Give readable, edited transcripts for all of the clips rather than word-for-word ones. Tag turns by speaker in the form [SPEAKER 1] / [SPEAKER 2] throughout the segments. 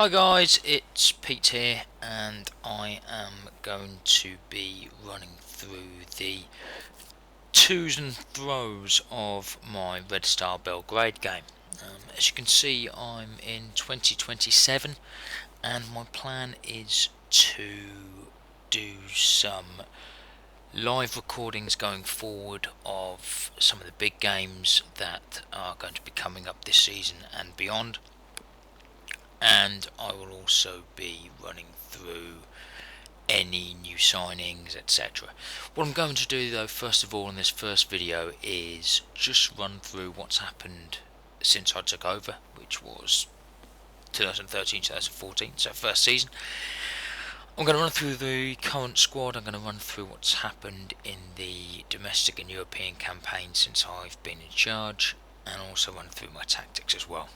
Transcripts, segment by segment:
[SPEAKER 1] Hi guys, it's Pete here, and I am going to be running through the twos and throws of my Red Star Belgrade game. As you can see, I'm in 2027, and my plan is to do some live recordings going forward of some of the big games that are going to be coming up this season and beyond. And I will also be running through any new signings, etc. What I'm going to do though, first of all, in this first video is just run through what's happened since I took over, which was 2013-2014, so first season. I'm going to run through the current squad. I'm going to run through what's happened in the domestic and European campaign since I've been in charge, and also run through my tactics as well.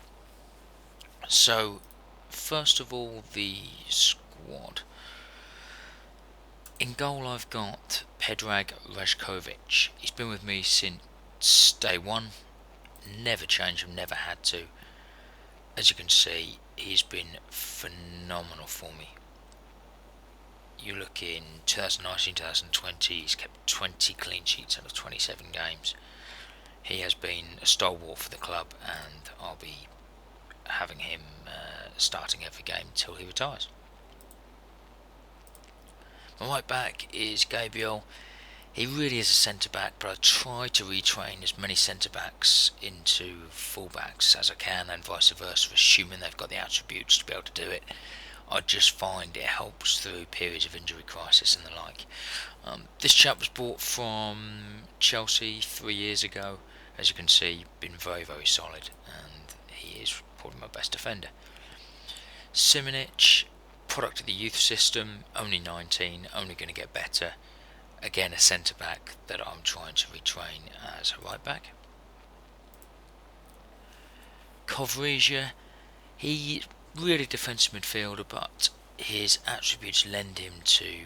[SPEAKER 1] So first of all, the squad. In goal I've got Predrag Rajkovic. He's been with me since day one. Never changed him, never had to. As you can see, he's been phenomenal for me. You look in 2019-2020, he's kept 20 clean sheets out of 27 games. He has been a stalwart for the club, and I'll be having him starting every game until he retires. My right back is Gabriel. He really is a centre back, but I try to retrain as many centre backs into full backs as I can, and vice versa, assuming they've got the attributes to be able to do it. I just find it helps through periods of injury crisis and the like. This chap was bought from Chelsea 3 years ago. As you can see, been very, very solid, and he is probably my best defender. Simonic, product of the youth system, only 19, only going to get better. Again, a centre back that I'm trying to retrain as a right back. Kovrizia, he really defensive midfielder, but his attributes lend him to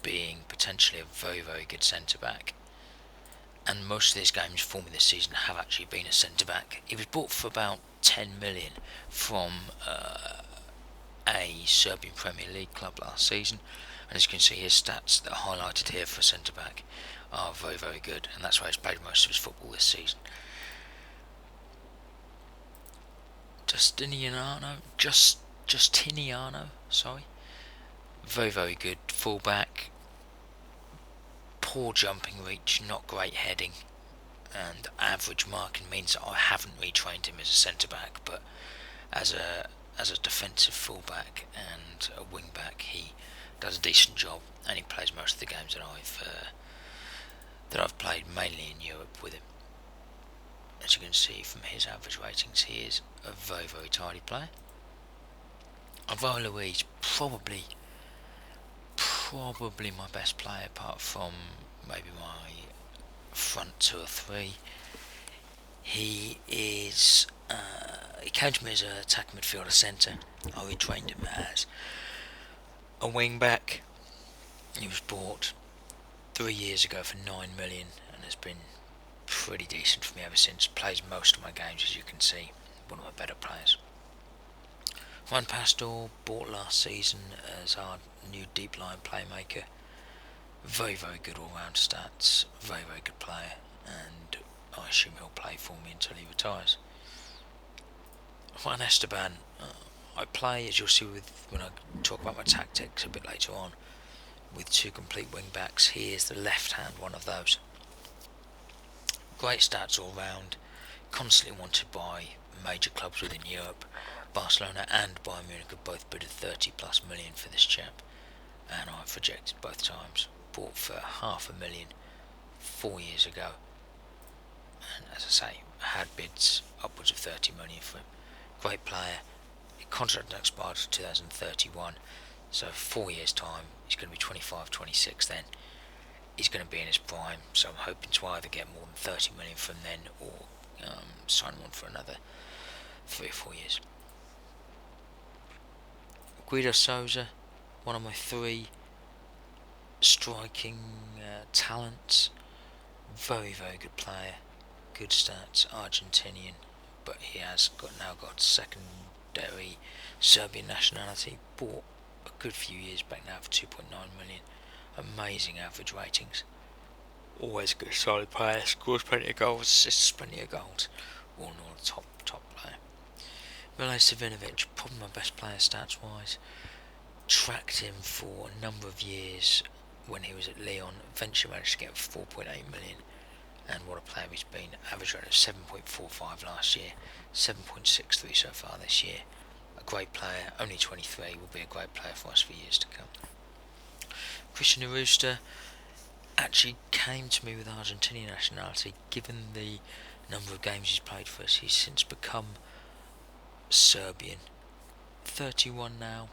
[SPEAKER 1] being potentially a very, very good centre back. And most of his games for me this season have actually been a centre back. He was bought for about 10 million from a Serbian Premier League club last season, and as you can see, his stats that are highlighted here for centre back are very, very good, and that's why he's played most of his football this season. Justiniano, sorry, very, very good fullback. Poor jumping reach, not great heading, and average marking means that I haven't retrained him as a centre back, but as a defensive fullback and a wing back, he does a decent job, and he plays most of the games that I've played, mainly in Europe, with him. As you can see from his average ratings, he is a very, very tidy player. Alvaro Luis, probably my best player, apart from maybe my front two or three. He is. He came to me as an attacking midfielder centre. I retrained him as a wing back. He was bought 3 years ago for 9 million and has been pretty decent for me ever since. Plays most of my games, as you can see. One of my better players. Juan Pastor, bought last season as our new deep line playmaker. Very, very good all-round stats. Very, very good player, and I assume he'll play for me until he retires. Juan Esteban, I play, as you'll see when I talk about my tactics a bit later on, with two complete wing backs. He is the left hand one of those. Great stats all round, constantly wanted by major clubs within Europe. Barcelona and Bayern Munich have both bid 30 plus million for this chap, and I've rejected both times. Bought for $500,000 4 years ago, and as I say, had bids upwards of 30 million for him. Great player. His contract expired in 2031, so 4 years time he's going to be 25, 26 then. He's going to be in his prime, so I'm hoping to either get more than 30 million from then, or sign him on for another 3 or 4 years. Guido Souza, one of my 3 striking talents. Very, very good player. Good stats. Argentinian, but he has now got second legendary Serbian nationality, bought a good few years back now for 2.9 million. Amazing average ratings. Always a good solid player, scores plenty of goals, assists plenty of goals. All in all, a top player. Milo Savinovic, probably my best player stats wise. Tracked him for a number of years when he was at Lyon. Eventually managed to get 4.8 million. And what a player he's been. Average rate of 7.45 last year, 7.63 so far this year. A great player, only 23, will be a great player for us for years to come. Christian Arusta actually came to me with Argentinian nationality. Given the number of games he's played for us, he's since become Serbian. 31 now.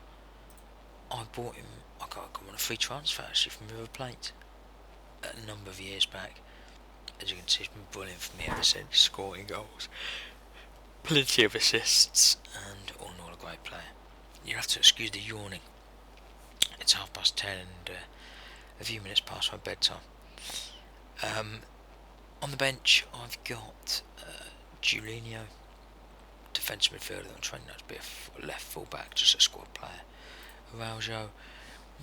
[SPEAKER 1] I bought him, I got him on a free transfer actually from River Plate a number of years back. As you can see, he's been brilliant for me ever since, scoring goals, plenty of assists, and all in all a great player. You have to excuse the yawning. It's 10:30 and a few minutes past my bedtime. On the bench, I've got Julinho, defensive midfielder. I'm trying not to be a left full-back, just a squad player. Araujo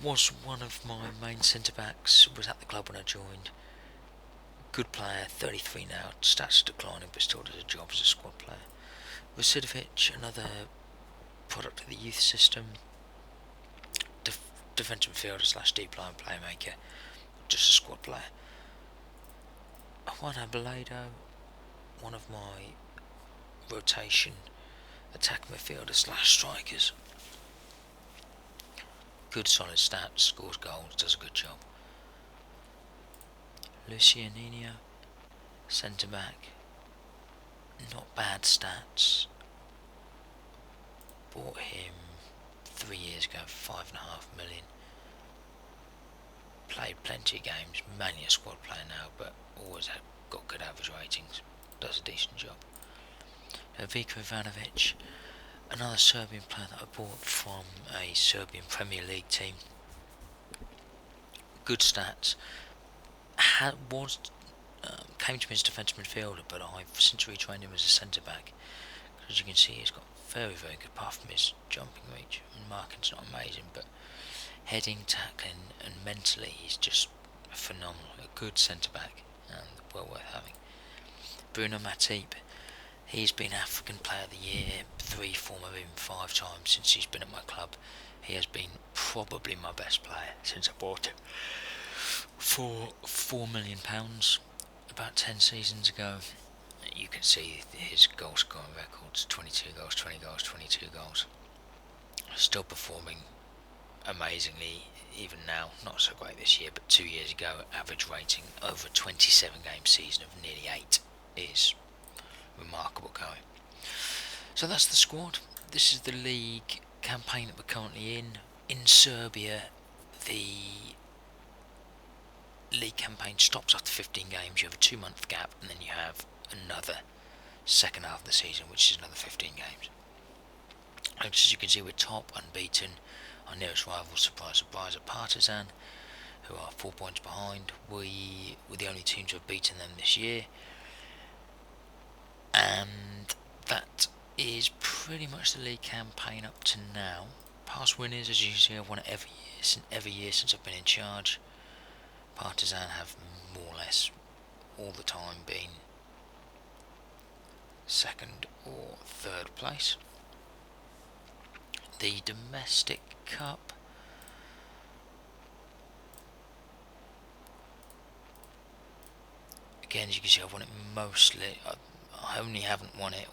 [SPEAKER 1] was one of my main centre-backs, was at the club when I joined. Good player, 33 now, stats declining but still does a job as a squad player. Vasidovic, another product of the youth system, defensive midfielder / deep line playmaker, just a squad player. Juan Abeledo, one of my rotation attack midfielder / strikers. Good solid stats, scores goals, does a good job. Lucianinho, centre back, not bad stats. Bought him 3 years ago for 5.5 million. Played plenty of games, mainly a squad player now, but always got good average ratings, does a decent job. Vika Ivanovic, another Serbian player that I bought from a Serbian Premier League team. Good stats. Came to me as a defensive midfielder, but I've since retrained him as a centre back. As you can see, he's got very good, apart from his jumping reach, and marking's not amazing, but heading, tackling, and mentally he's just phenomenal. A good centre back and well worth having. Bruno Matip, he's been African Player of the Year 3, 4, maybe even 5 times since he's been at my club. He has been probably my best player since I bought him for £4 million about 10 seasons ago. You can see his goal scoring records: 22 goals, 20 goals, 22 goals. Still performing amazingly even now. Not so great this year, but 2 years ago, average rating over a 27 game season of nearly 8 is remarkable going. So that's the squad. This is the league campaign that we're currently in. In Serbia, the league campaign stops after 15 games. You have a 2-month gap, and then you have another second half of the season, which is another 15 games. And as you can see, we're top, unbeaten. Our nearest rival, surprise, are Partizan, who are 4 points behind. We were the only team to have beaten them this year. And that is pretty much the league campaign up to now. Past winners, as you can see, I've won it every year since I've been in charge. Partizan have more or less all the time been second or third place. The domestic cup, again, as you can see, I've won it mostly. I only haven't won it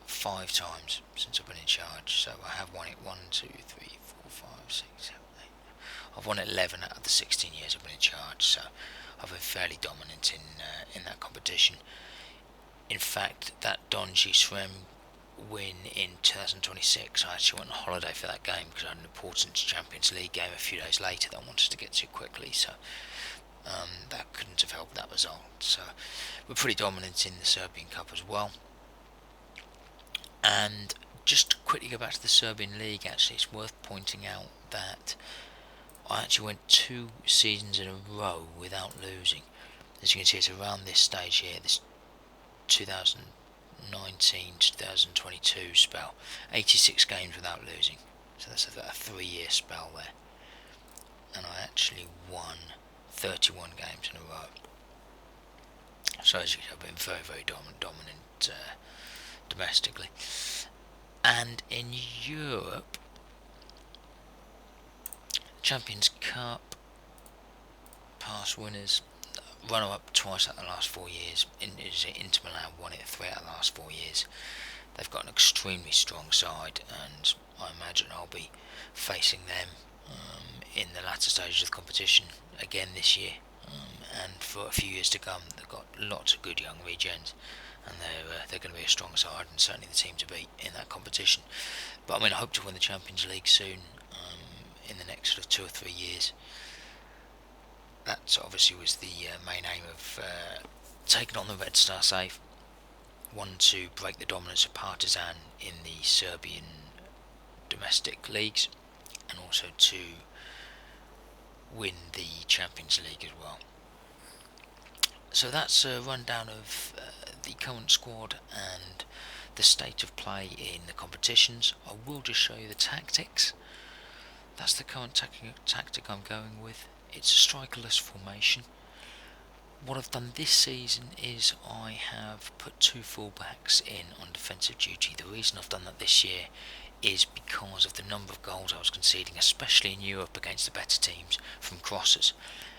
[SPEAKER 1] 5 times since I've been in charge. So I have won it 1, 2, 3, 4, 5, 6, 7, 8. I've won it 11 out of the 16 years I've been in charge. So I've been fairly dominant in that competition. In fact, that Donji Srem win in 2026, I actually went on holiday for that game because I had an important Champions League game a few days later that I wanted to get to quickly, so that couldn't have helped that result. So we're pretty dominant in the Serbian Cup as well. And just to quickly go back to the Serbian League, actually, it's worth pointing out that I actually went 2 seasons in a row without losing. As you can see, it's around this stage here, this 2019 2022 spell, 86 games without losing. So that's a 3-year spell there. And I actually won 31 games in a row. So as you can see, I've been very, very dominant domestically. And in Europe, Champions Cup, past winners, runner-up twice out of the last 4 years. Inter Milan won it 3 out of the last 4 years. They've got an extremely strong side, and I imagine I'll be facing them in the latter stages of the competition again this year, and for a few years to come. They've got lots of good young regens, and they're going to be a strong side, and certainly the team to beat in that competition. But I hope to win the Champions League soon, in the next sort of 2 or 3 years. That obviously was the main aim of taking on the Red Star save. One, to break the dominance of Partizan in the Serbian domestic leagues, and also to win the Champions League as well. So that's a rundown of the current squad and the state of play in the competitions. I will just show you the tactics. That's the current tactic I'm going with. It's a strikerless formation. What I've done this season is I have put 2 fullbacks in on defensive duty. The reason I've done that this year is because of the number of goals I was conceding, especially in Europe against the better teams, from crosses,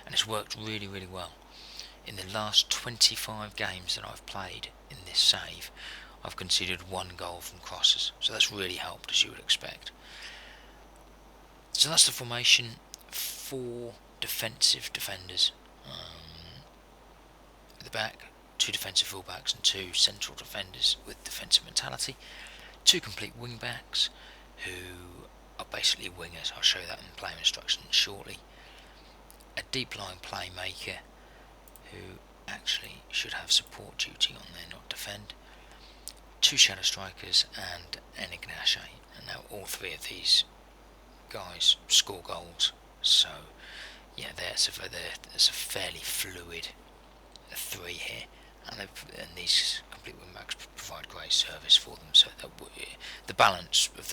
[SPEAKER 1] and it's worked really, really well. In the last 25 games that I've played in this save, I've conceded 1 goal from crosses, so that's really helped, as you would expect. So that's the formation. 4 defensive defenders at the back, 2 defensive fullbacks and 2 central defenders with defensive mentality, 2 complete wing backs who are basically wingers. I'll show you that in player instructions shortly. A deep line playmaker who actually should have support duty on there, not defend. 2 shadow strikers and an Ignace. And now all 3 of these guys score goals. So yeah, there's a fairly fluid 3 here, and these complete wing backs provide great service for them. So that the balance of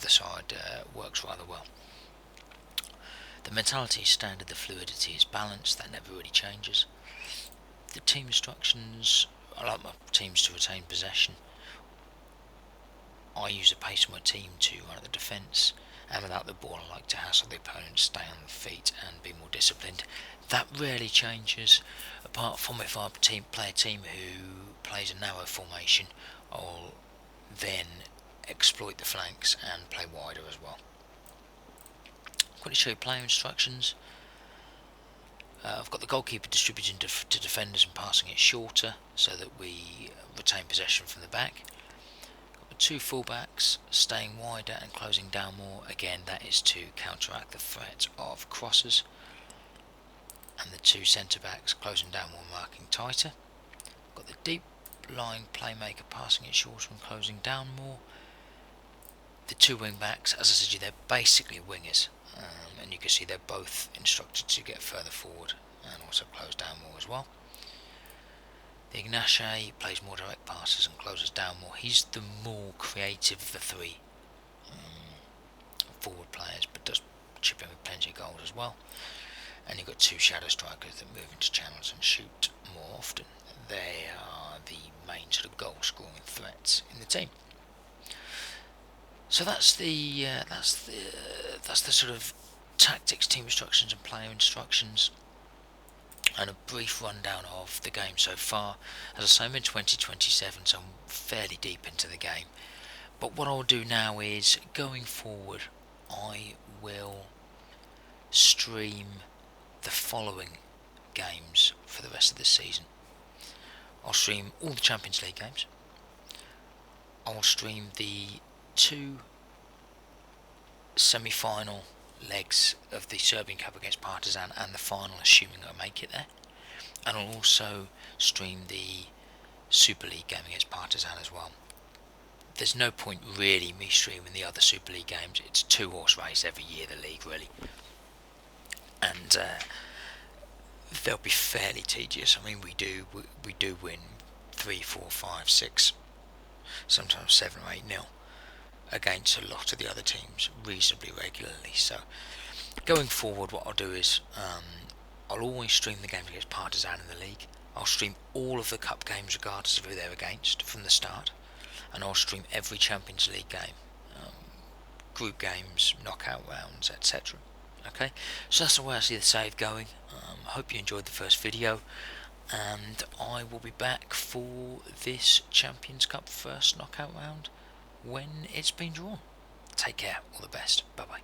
[SPEAKER 1] the side works rather well. The mentality is standard, the fluidity is balanced. That never really changes. The team instructions: I like my teams to retain possession. I use the pace of my team to run at the defence, and without the ball I like to hassle the opponent, stay on the feet and be more disciplined. That rarely changes, apart from if I play a team who plays a narrow formation. I'll then exploit the flanks and play wider as well. Quickly show you player instructions. I've got the goalkeeper distributing to defenders and passing it shorter so that we retain possession from the back. 2 fullbacks staying wider and closing down more. Again, that is to counteract the threat of crosses. And the 2 centre backs closing down more, marking tighter. Got the deep line playmaker passing it shorter and closing down more. The 2 wing backs, as I said to you, they're basically wingers, and you can see they're both instructed to get further forward and also close down more as well. The Ignace plays more direct passes and closes down more. He's the more creative of the 3 forward players, but does chip in with plenty of goals as well. And you've got 2 shadow strikers that move into channels and shoot more often. They are the main sort of goal scoring threats in the team. So that's the sort of tactics, team instructions and player instructions, and a brief rundown of the game so far. As I say, I'm in 2027, so I'm fairly deep into the game. But what I'll do now is, going forward, I will stream the following games for the rest of this season. I'll stream all the Champions League games. I'll stream the 2 semi-final legs of the Serbian Cup against Partizan and the final, assuming I make it there. And I'll also stream the Super League game against Partizan as well. There's no point really me streaming the other Super League games. It's a 2-horse race every year, the league, really. And they'll be fairly tedious. I mean, we do win 3, 4, 5, 6 sometimes 7 or 8 nil against a lot of the other teams reasonably regularly. So going forward, what I'll do is I'll always stream the games against Partizan in the league. I'll stream all of the cup games regardless of who they're against from the start, and I'll stream every Champions League game, group games, knockout rounds, etc. Okay, so that's the way I see the save going. I hope you enjoyed the first video, and I will be back for this Champions Cup first knockout round when it's been drawn. Take care, all the best, bye bye.